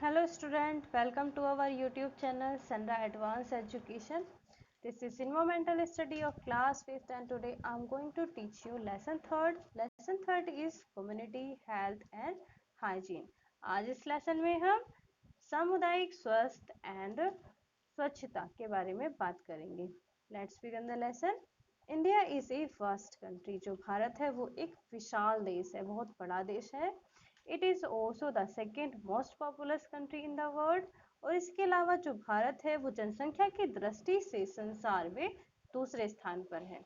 Hello student, welcome to our YouTube channel Sandra Advanced Education. This is environmental study of class 5th and today I am going to teach you lesson 3rd. Lesson 3rd is community health and hygiene. आज इस lesson में हम सामुदायिक स्वास्थ्य and स्वच्छता के बारे में बात करेंगे. Let's begin the lesson. India is a vast country. जो भारत है वो एक विशाल देश है, बहुत बड़ा देश है. It is also the second most populous country in the world. और इसके अलावा जो भारत है वो जनसंख्या की दृष्टि से संसार में दूसरे स्थान पर है.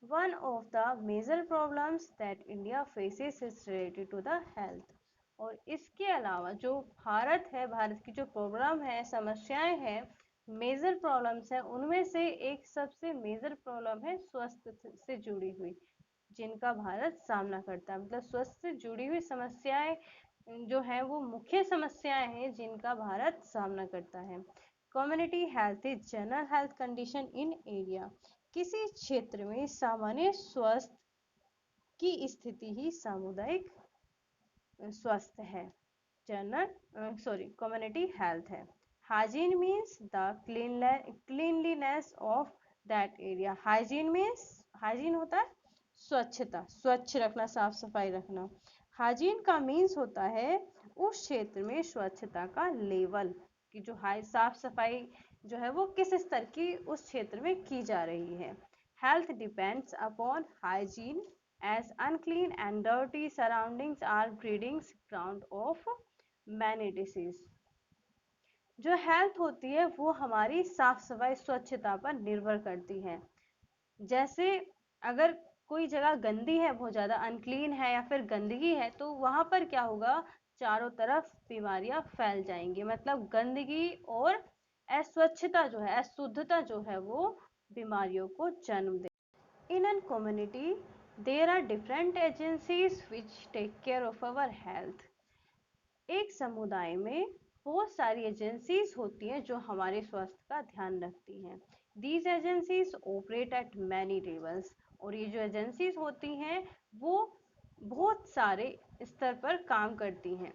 One of the major problems that India faces is related to the health. और इसके अलावा जो भारत है, भारत की जो प्रॉब्लम है, समस्याएं हैं, मेजर प्रॉब्लम्स है, उनमें से एक सबसे मेजर प्रॉब्लम है स्वास्थ्य से जुड़ी हुई, जिनका भारत सामना करता है. मतलब स्वास्थ्य से जुड़ी हुई समस्याएं जो है वो मुख्य समस्याएं हैं जिनका भारत सामना करता है. Community health is general health condition in area. किसी क्षेत्र में सामान्य स्वास्थ्य की स्थिति ही सामुदायिक स्वास्थ्य है, कम्युनिटी हेल्थ है. Hygiene means the cleanliness of that area. Hygiene होता है स्वच्छता, स्वच्छ रखना, साफ सफाई रखना. हाइजीन का मीन्स होता है उस क्षेत्र में स्वच्छता का लेवल, कि जो साफ सफाई जो है वो किस स्तर की उस क्षेत्र में की जा रही है. Health depends upon hygiene as unclean and dirty surroundings are breeding ground of many disease. जो हेल्थ होती है वो हमारी साफ सफाई, स्वच्छता पर निर्भर करती है. जैसे अगर कोई जगह गंदी है, बहुत ज़्यादा अनक्लीन है या फिर गंदगी है, तो वहाँ पर क्या होगा, चारों तरफ बीमारियाँ फैल जाएंगी. मतलब गंदगी और अस्वच्छता जो है, अशुद्धता जो है, वो बीमारियों को जन्म दे. In an community there are different agencies which take care of our health. एक समुदाय में बहुत सारी एजेंसीज होती हैं जो हमारे स्वास्थ्य का ध्यान रखती हैं. These agencies operate at many levels. और ये जो एजेंसीज होती हैं वो बहुत सारे स्तर पर काम करती हैं.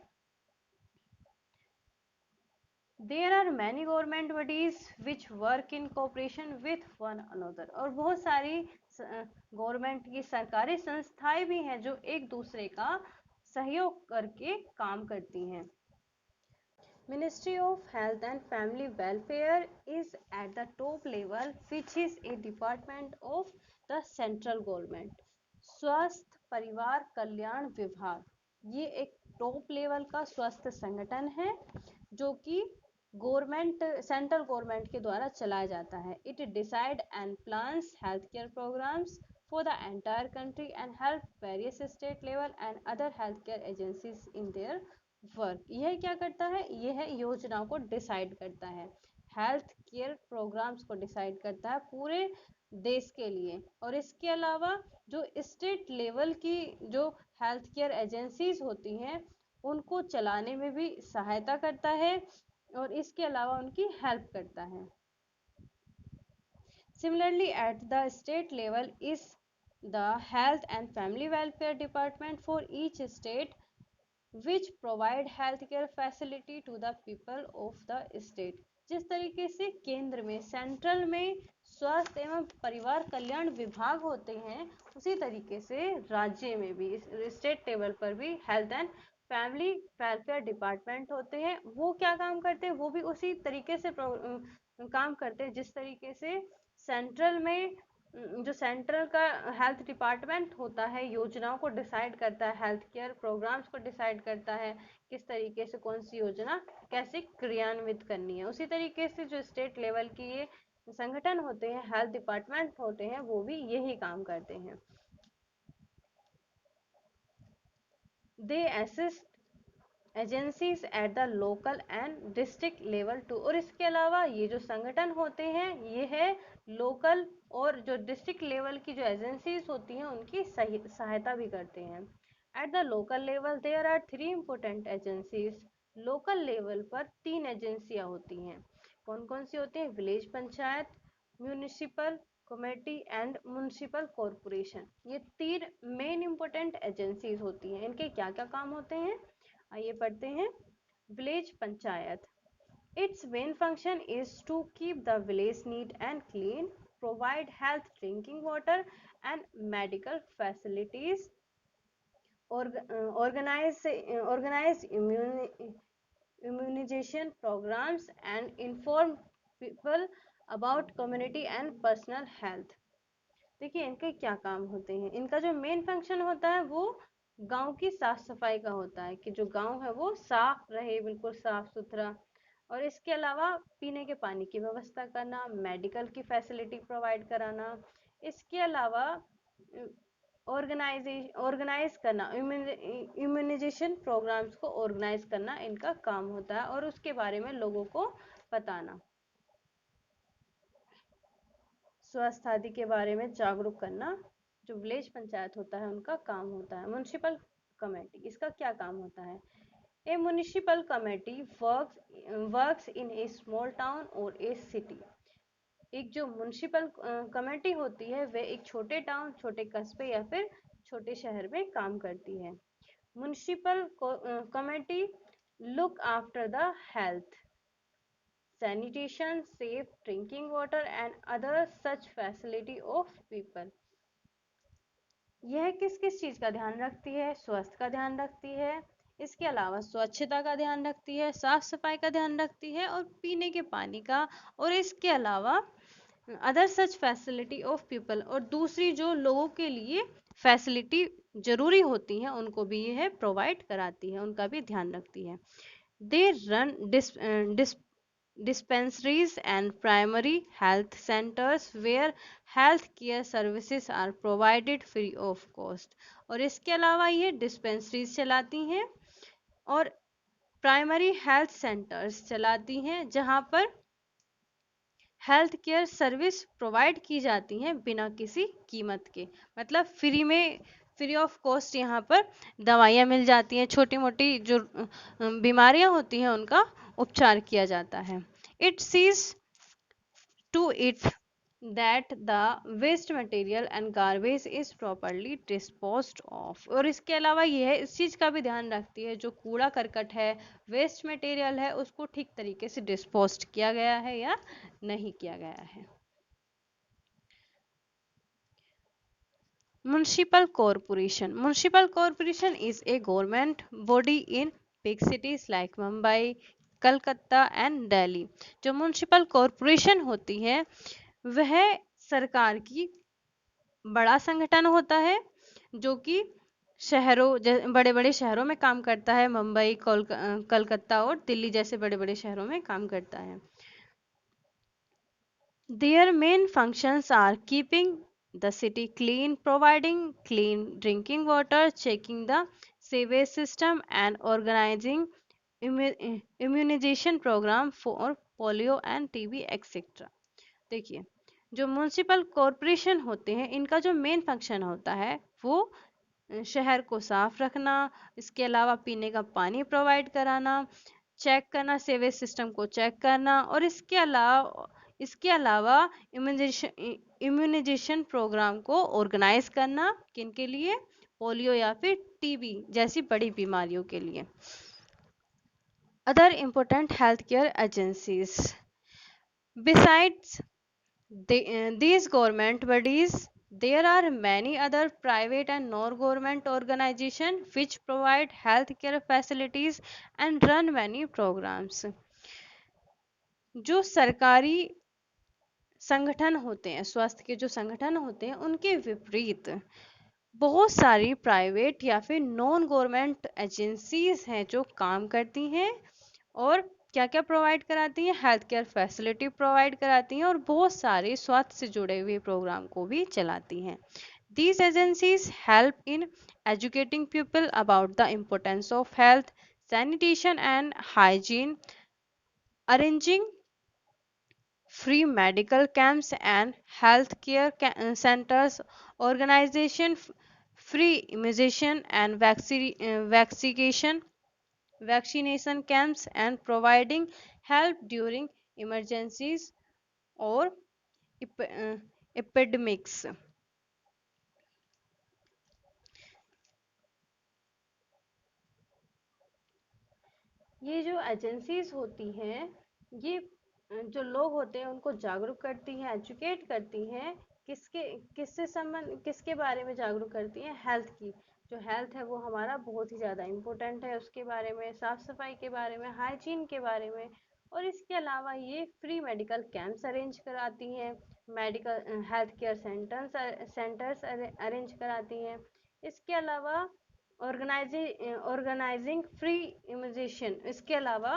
There are many government bodies which work in cooperation with one another. और बहुत सारी गवर्नमेंट की सरकारी संस्थाएं भी हैं जो एक दूसरे का सहयोग करके काम करती हैं. Ministry of Health and Family Welfare is at the top level, which is a department of the central government. स्वास्थ्य परिवार कल्याण विभाग ये एक टॉप लेवल का स्वास्थ्य संगठन है जो कि सेंट्रल गवर्नमेंट के द्वारा चलाया जाता है. It decide and plans health care programs for the entire country and help various state level and other health care agencies in their work. यह क्या करता है, यह योजनाओं को डिसाइड करता है, हेल्थ केयर प्रोग्राम्स को डिसाइड करता है पूरे देश के लिए. और इसके अलावा जो स्टेट लेवल की जो हेल्थ केयर एजेंसीज होती हैं उनको चलाने में भी सहायता करता है और इसके अलावा उनकी हेल्प करता है. Similarly, at the state level is the Health and Family Welfare Department for each state which provide healthcare facility to the people of the state. जिस तरीके से केंद्र में, सेंट्रल में स्वास्थ्य एवं परिवार कल्याण विभाग होते हैं, उसी तरीके से राज्य में भी, स्टेट लेवल पर भी health and family welfare department होते हैं. वो क्या काम करते हैं, वो भी उसी तरीके से काम करते हैं जिस तरीके से सेंट्रल में जो सेंट्रल का हेल्थ डिपार्टमेंट होता है योजनाओं को डिसाइड करता है, हेल्थ केयर प्रोग्राम्स को डिसाइड करता है किस तरीके से कौन सी योजना कैसे क्रियान्वित करनी है. उसी तरीके से जो स्टेट लेवल की ये संगठन होते हैं, हेल्थ डिपार्टमेंट होते हैं, वो भी यही काम करते हैं. They assist agencies at the local and district level too. और इसके अलावा ये जो संगठन होते हैं ये है लोकल और जो डिस्ट्रिक्ट लेवल की जो एजेंसीज होती हैं उनकी सहायता भी करते हैं. At the local level there are 3 important agencies. Local level पर 3 एजेंसियां होती हैं. कौन कौन सी होती हैं, village panchayat, municipal committee and municipal corporation. ये 3 मेन इम्पोर्टेंट एजेंसीज होती हैं. इनके क्या क्या काम होते हैं आइए पढ़ते हैं. Village Panchayat. Its main function is to keep the village neat and clean, provide health drinking water and medical facilities, organize immunization programs, and inform people about community and personal health. देखिए इनके क्या काम होते हैं। इनका जो main function होता है वो गांव की साफ सफाई का होता है कि जो गांव है वो साफ रहे, बिल्कुल साफ सुथरा। और इसके अलावा पीने के पानी की व्यवस्था करना, मेडिकल की फैसिलिटी प्रोवाइड कराना, इसके अलावा ऑर्गेनाइज करना, इम्यूनाइजेशन प्रोग्राम्स को ऑर्गेनाइज करना इनका काम होता है और उसके बारे में लोगों को बताना, स्वास्थ्य आदि के बारे में जागरूक करना जो विलेज पंचायत होता है उनका काम होता है। म्युनिसिपल कमेटी, इसका क्या काम होता है? A municipal committee works in a small town और ए सिटी। एक जो म्युनिसिपल कमेटी होती है वह एक छोटे टाउन, छोटे कस्बे या फिर छोटे शहर में काम करती है। Municipal committee look after the health, sanitation, safe drinking water and other such facility of people। यह किस किस चीज का ध्यान रखती है? स्वास्थ्य का ध्यान रखती है, इसके अलावा स्वच्छता का ध्यान रखती है, साफ सफाई का ध्यान रखती है और पीने के पानी का, और इसके अलावा other such facility of people, और दूसरी जो लोगों के लिए फैसिलिटी जरूरी होती हैं उनको भी यह प्रोवाइड कराती है, उनका भी ध्यान रखती है। They run dispensaries and primary health centers where health care services are provided free of cost। और इसके अलावा ये डिस्पेंसरीज चलाती हैं और प्राइमरी हेल्थ सेंटर्स चलाती हैं जहां पर हेल्थ केयर सर्विस प्रोवाइड की जाती हैं बिना किसी कीमत के, मतलब फ्री ऑफ कॉस्ट यहाँ पर दवाइयाँ मिल जाती हैं, छोटी मोटी जो बीमारियां होती हैं उनका उपचार किया जाता है। It sees to it that the waste material and garbage is properly disposed of। और इसके अलावा यह इस चीज का भी ध्यान रखती है जो कूड़ा करकट है, वेस्ट मटेरियल है, उसको ठीक तरीके से डिस्पोज किया गया है या नहीं किया गया है। Municipal Corporation. Municipal Corporation is a government body in big cities like Mumbai, Calcutta and Delhi. जो म्यूनिसिपल कॉरपोरेशन होती है वह सरकार की बड़ा संगठन होता है जो कि बड़े बड़े शहरों में काम करता है, मुंबई, कलकत्ता और दिल्ली जैसे बड़े बड़े शहरों में काम करता है। Their main functions are keeping the city clean, providing clean drinking water, checking the sewage system, and organizing immunization program for polio and TB etc। देखिए जो म्यूनिसिपल कॉरपोरेशन होते हैं इनका जो मेन फंक्शन होता है वो शहर को साफ रखना, इसके अलावा पीने का पानी प्रोवाइड कराना, चेक करना, सेवेज सिस्टम को चेक करना, और इसके अलावा इम्यूनाइजेशन प्रोग्राम को ऑर्गेनाइज करना, किनके लिए? पोलियो या फिर टीबी जैसी बड़ी बीमारियों के लिए। Other important health care agencies besides these government bodies, there are many other private and non-government organizations which provide healthcare facilities and run many programs। जो सरकारी संगठन होते हैं, स्वास्थ्य के जो संगठन होते हैं उनके विपरीत बहुत सारी प्राइवेट या फिर नॉन गवर्नमेंट एजेंसीज हैं जो काम करती हैं और क्या क्या प्रोवाइड कराती हैं? हेल्थ केयर फैसिलिटी प्रोवाइड कराती हैं और बहुत सारे स्वास्थ्य से जुड़े हुए प्रोग्राम को भी चलाती हैं। These agencies help in educating people about the importance of health, sanitation and hygiene, arranging free medical camps and health care centers, organization free immunization and vaccination camps, and providing help during emergencies or epidemics। ये जो agencies होती हैं, ये जो लोग होते हैं उनको जागरूक करती हैं, एजुकेट करती हैं। किसके बारे में जागरूक करती हैं? हेल्थ की। जो हेल्थ है वो हमारा बहुत ही ज़्यादा इम्पोर्टेंट है, उसके बारे में, साफ सफाई के बारे में, हाइजीन के बारे में। और इसके अलावा ये फ्री मेडिकल कैंप्स अरेंज कराती हैं, medical health care centres arrange कराती हैं। इसके अलावा ऑर्गेनाइजिंग फ्री इम्यूनाइजेशन, इसके अलावा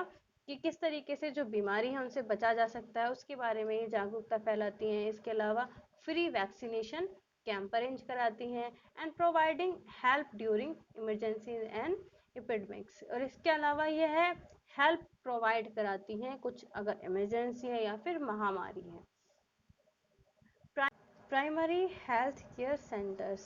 कि किस तरीके से जो बीमारी है उनसे बचा जा सकता है उसके बारे में ये जागरूकता फैलाती हैं। इसके अलावा फ्री वैक्सीनेशन कैंप अरेंज कराती हैं and providing help during emergency and epidemics. और इसके अलावा यह है हेल्प प्रोवाइड कराती हैं कुछ अगर इमरजेंसी है या फिर महामारी है। Primary health care centers.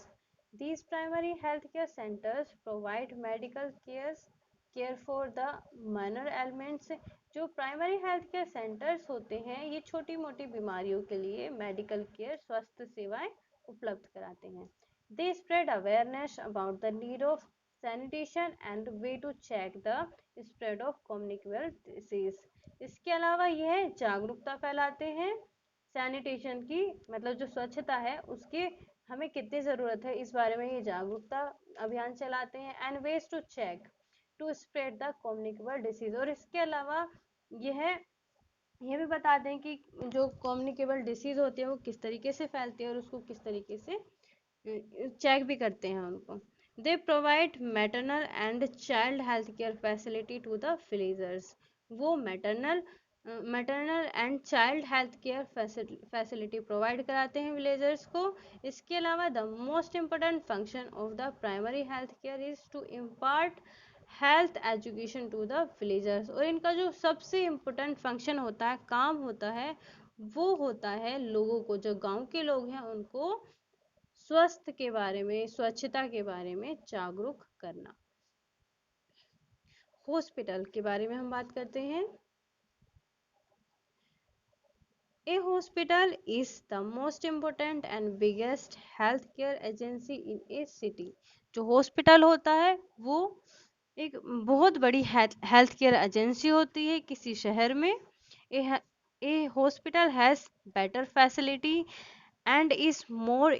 These primary health care centers provide medical care for the minor ailments. जो प्राइमरी हेल्थ केयर सेंटर्स होते हैं ये छोटी मोटी बीमारियों के लिए मेडिकल केयर, स्वास्थ्य सेवाएं उपलब्ध कराते हैं। They spread awareness about the need of sanitation and way to check the spread of communicable disease. इसके अलावा यह जागरूकता फैलाते हैं सैनिटेशन की, मतलब जो स्वच्छता है उसकी हमें कितनी ज़रूरत है इस बारे में ये जागरूकता अभियान चलाते हैं। And ways to check to spread the communicable disease. और इसके अलावा यह भी बता दें कि जो कम्युनिकेबल डिसीज होती है वो किस तरीके से फैलती है और उसको किस तरीके से चेक भी करते हैं उनको। They provide maternal and child health care facility to the villagers. वो maternal and child health care facility provide कराते हैं विलेजर्स को। इसके अलावा the most important function of the primary health care is to impart health education to the villagers. और इनका जो सबसे इम्पोर्टेंट फंक्शन होता है, काम होता है, वो होता है लोगों को, जो गांव के लोग हैं उनको स्वास्थ्य के बारे में, स्वच्छता के बारे में जागरूक करना। हॉस्पिटल के बारे में हम बात करते हैं। A hospital is the most important and biggest healthcare agency in a city. जो हॉस्पिटल होता है वो एक बहुत बड़ी हेल्थ केयर एजेंसी होती है किसी शहर में। A hospital has better facility and is more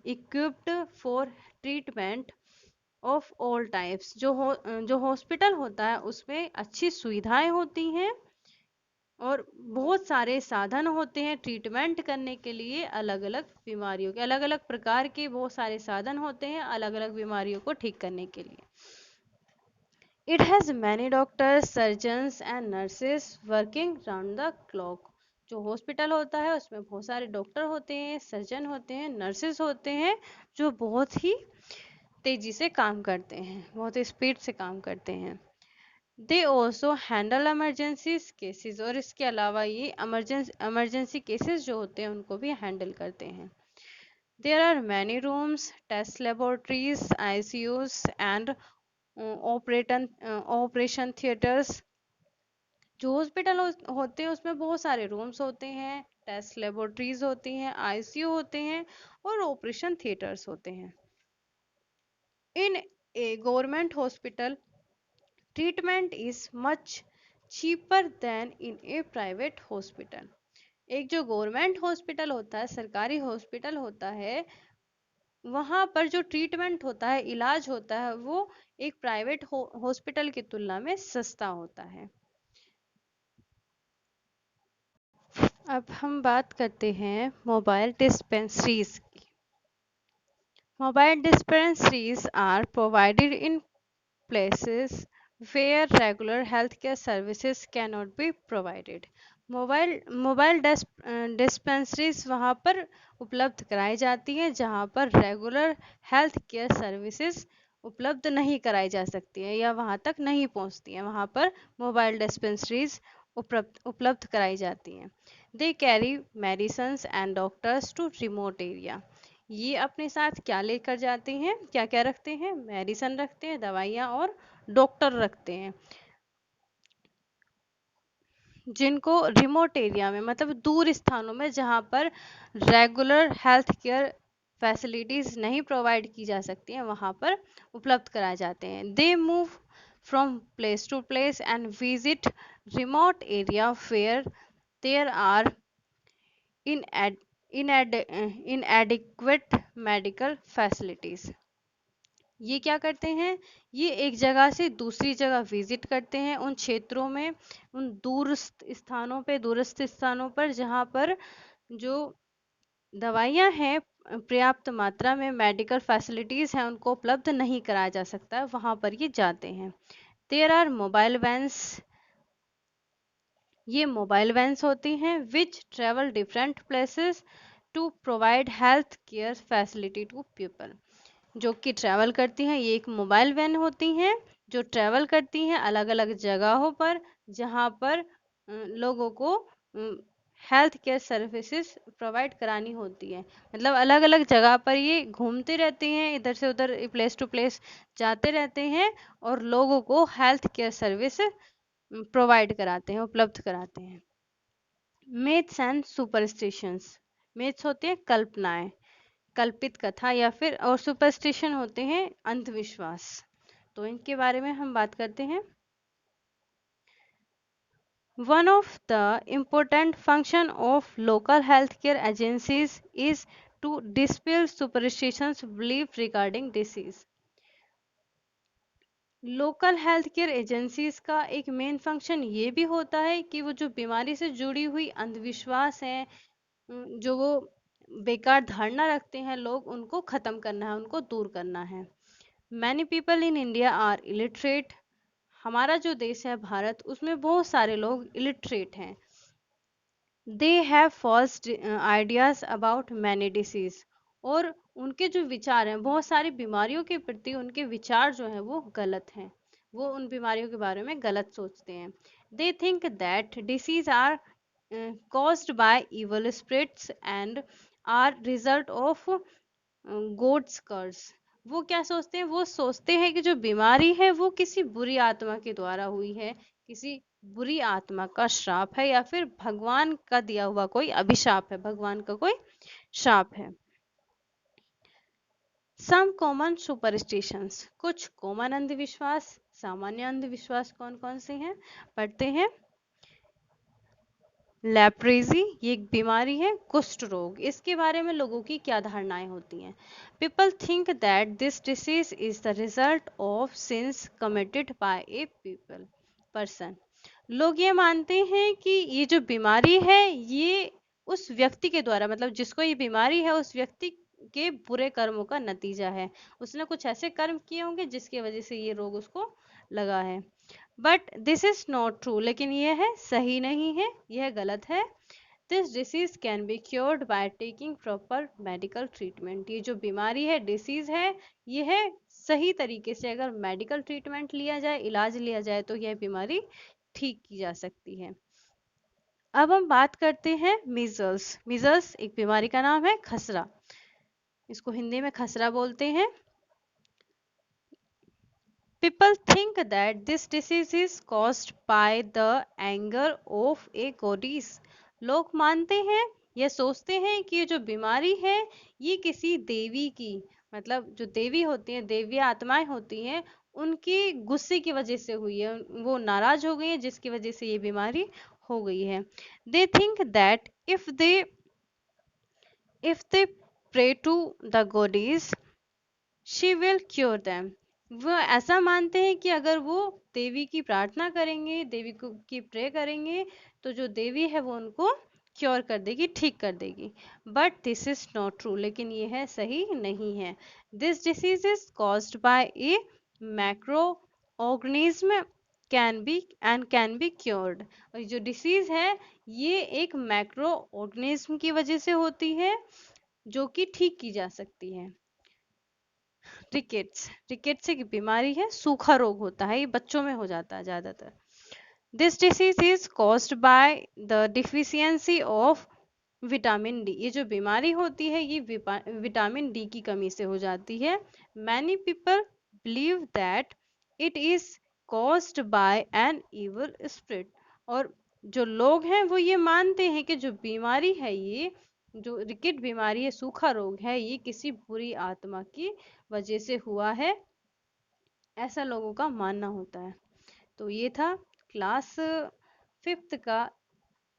equipped for treatment of all types. जो हॉस्पिटल होता है उसमें अच्छी सुविधाएं होती हैं और बहुत सारे साधन होते हैं ट्रीटमेंट करने के लिए। अलग अलग बीमारियों के अलग अलग प्रकार के बहुत सारे साधन होते हैं अलग अलग बीमारियों को ठीक करने के लिए। It has many doctors, surgeons and nurses working round the clock. जो हॉस्पिटल होता है उसमें बहुत सारे डॉक्टर होते हैं, सर्जन होते हैं, नर्सेस होते हैं जो बहुत ही तेजी से काम करते हैं, बहुत स्पीड से काम करते हैं। They also handle emergency cases. और इसके अलावा ये इमरजेंसी केसेस जो होते हैं उनको भी हैंडल करते हैं। There are many rooms, test laboratories, ICUs and operation theatres. जो हॉस्पिटल होते हैं उसमें बहुत सारे रूम्स होते हैं, टेस्ट लेबोरेटरीज होती हैं, आईसीयू होते हैं और ऑपरेशन थिएटर्स होते हैं। In a government hospital, treatment is much cheaper than in a private hospital. एक जो गवर्नमेंट हॉस्पिटल होता है, सरकारी हॉस्पिटल होता है, वहाँ पर जो ट्रीटमेंट होता है, इलाज होता है, वो एक प्राइवेट हॉस्पिटल की तुलना में सस्ता होता है। अब हम बात करते हैं मोबाइल डिस्पेंसरीज की। Mobile dispensaries are provided in places where regular healthcare services cannot be provided. Mobile dispensaries वहाँ पर उपलब्ध कराई जाती हैं जहाँ पर रेगुलर हेल्थ केयर सर्विसेज उपलब्ध नहीं कराई जा सकती हैं या वहाँ तक नहीं पहुँचती हैं, वहाँ पर मोबाइल डिस्पेंसरीज उपलब्ध कराई जाती हैं। They carry medicines and doctors to remote area. ये अपने साथ क्या लेकर जाते हैं, क्या क्या रखते हैं? मेडिसिन रखते हैं, दवाइयाँ और डॉक्टर रखते हैं, जिनको रिमोट एरिया में, मतलब दूर स्थानों में जहाँ पर रेगुलर हेल्थ केयर फैसिलिटीज़ नहीं प्रोवाइड की जा सकती हैं, वहाँ पर उपलब्ध कराए जाते हैं। They move from place to place and visit remote area where there are inad- inadequate medical facilities। ये क्या करते हैं, ये एक जगह से दूसरी जगह विजिट करते हैं उन क्षेत्रों में, उन दूरस्थ स्थानों पर जहाँ पर जो दवाइयाँ हैं पर्याप्त मात्रा में, मेडिकल फैसिलिटीज़ हैं उनको उपलब्ध नहीं कराया जा सकता है, वहाँ पर ये जाते हैं। देयर आर मोबाइल वैन्स, ये मोबाइल वैन्स होती हैं which travel different places to provide health care facility to people. जो कि ट्रैवल करती हैं, ये एक मोबाइल वैन होती हैं जो ट्रैवल करती हैं अलग अलग जगहों पर जहाँ पर लोगों को हेल्थ केयर सर्विसेज प्रोवाइड करानी होती है। मतलब अलग अलग जगह पर ये घूमते रहते हैं, इधर से उधर प्लेस टू प्लेस जाते रहते हैं और लोगों को हेल्थ केयर सर्विस प्रोवाइड कराते हैं, उपलब्ध कराते हैं। मिथ्स एंड सुपरस्टिशंस, मिथ्स होते हैं कल्पनाएं, कल्पित कथा या फिर, और सुपरस्टिशन होते हैं अंधविश्वास। तो इनके बारे में हम बात करते हैं। One of the important function of local healthcare agencies is to dispel superstitions belief regarding disease। Local health care agencies का एक मेन फंक्शन ये भी होता है कि वो जो बीमारी से जुड़ी हुई अंधविश्वास है, जो वो बेकार धारणा रखते हैं लोग, उनको खत्म करना है, उनको दूर करना है। Many people in India are illiterate, हमारा जो देश है भारत, उसमें बहुत सारे लोग इलिटरेट हैं। They have false ideas about many disease, और उनके जो विचार हैं बहुत सारी बीमारियों के प्रति, उनके विचार जो हैं वो गलत हैं, वो उन बीमारियों के बारे में गलत सोचते हैं। They think that disease are caused by evil spirits and are result of gods curse. वो क्या सोचते हैं, वो सोचते हैं कि जो बीमारी है वो किसी बुरी आत्मा के द्वारा हुई है, किसी बुरी आत्मा का श्राप है, या फिर भगवान का दिया हुआ कोई अभिशाप है, भगवान का कोई श्राप है। सम कॉमन सुपरस्टिशंस, कुछ कॉमन अंधविश्वास, सामान्य अंधविश्वास कौन कौन से हैं, पढ़ते हैं। लेप्रेजी, ये एक बीमारी है, कुष्ठ रोग, इसके बारे में लोगों की क्या धारणाएं होती हैं। People think that this disease is the result of since committed by A people person. लोग ये मानते हैं कि ये जो बीमारी है ये उस व्यक्ति के द्वारा, मतलब जिसको ये बीमारी है उस व्यक्ति के बुरे कर्मों का नतीजा है, उसने कुछ ऐसे कर्म किए होंगे जिसकी वजह से ये रोग उसको लगा है। But this is not true, लेकिन यह है सही नहीं है, यह गलत है। This disease can be cured by taking proper medical treatment, ये जो बीमारी है, डिसीज है, यह सही तरीके से अगर मेडिकल ट्रीटमेंट लिया जाए, इलाज लिया जाए, तो यह बीमारी ठीक की जा सकती है। अब हम बात करते हैं मीजल्स। मीजल्स एक बीमारी का नाम है, खसरा, इसको हिंदी में खसरा बोलते हैं। People think that this disease is caused by the anger of a goddess। लोग मानते हैं या सोचते हैं कि ये जो बीमारी है ये किसी देवी की, मतलब जो देवी होती हैं, देवी आत्माएं होती हैं, उनके गुस्से की वजह से हुई है, वो नाराज हो गई है जिसकी वजह से ये बीमारी हो गई है। They think that if they pray to the goddess she will cure them. वो ऐसा मानते हैं कि अगर वो देवी की प्रार्थना करेंगे, देवी को की प्रे करेंगे, तो जो देवी है वो उनको क्योर कर देगी, ठीक कर देगी। But this is not true, लेकिन ये है सही नहीं है। This disease is caused by A macro organism can be cured. और जो डिसीज है ये एक मैक्रो ऑर्गेनिज्म की वजह से होती है जो कि ठीक की जा सकती है। रिकेट्स, रिकेट्स एक बीमारी है, सूखा रोग होता है, ये बच्चों में हो जाता है ज्यादातर। This disease is caused by the deficiency of vitamin D, ये जो बीमारी होती है ये विटामिन डी की कमी से हो जाती है। Many people believe that it is caused by an evil spirit, और जो लोग हैं वो ये मानते हैं कि जो बीमारी है, ये जो रिकेट बीमारी है, सूखा रोग है, ये किसी बुरी आत्मा की वजह से हुआ है। ऐसा लोगों का मानना होता है। तो ये था क्लास 5th का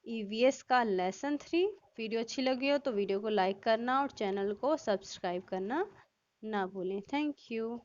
ईवीएस का लेसन 3। वीडियो अच्छी लगी हो तो वीडियो को लाइक करना और चैनल को सब्सक्राइब करना ना भूलें। Thank you.